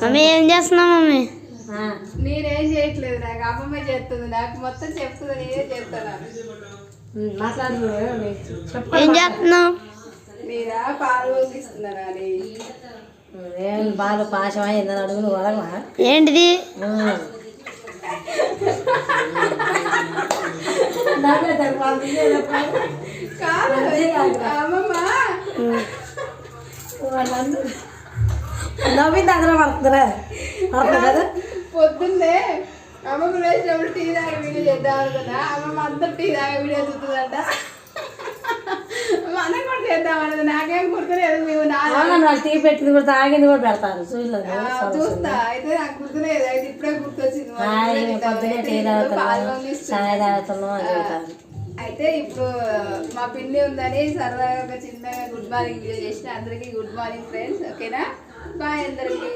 Mummy ఏం చేస్తున్నావు mummy? నేనేం చేయట్లేదు, నాకు అమ్మమ్మ చేస్తుంది, నాకు మొత్తం చెప్తుంది, నేనే చేస్తాను. ఏం చేస్తున్నావు? మీరా పాలు పంపిస్తున్నారా? బాగా పాశమైందని అడుగు నువ్వు అడగమా? ఏంటిది? నవ్వింది అందరూ పడుతుందిరా కదా. పొద్దున్నే అమ్మమ్మ లేచినప్పుడు టీ తాగే వీడియో చేద్దాం అనుకున్నా. అమ్మమ్మ అందరు టీ తాగే వీడియో చూస్తుందంట, మనం కూడా చేద్దాం అనుకుంది. నాకేం గుర్తులేదు. మేము టీ పెట్టింది కూడా తాగింది కూడా పెడతారు చూస్తా. అయితే నాకు గుర్తులేదు, అయితే ఇప్పుడే గుర్తొచ్చింది. పొద్దునే టీ తాగుతున్నాం, చాయ్ తాగుతున్నాం అని చెప్తారు. అయితే ఇప్పుడు మా పిన్ని ఉందని సరదాగా ఒక చిన్న గుడ్ మార్నింగ్ వీడియో చేసిన. అందరికీ గుడ్ మార్నింగ్ ఫ్రెండ్స్. ఓకేనా? బాయ్ అందరికీ.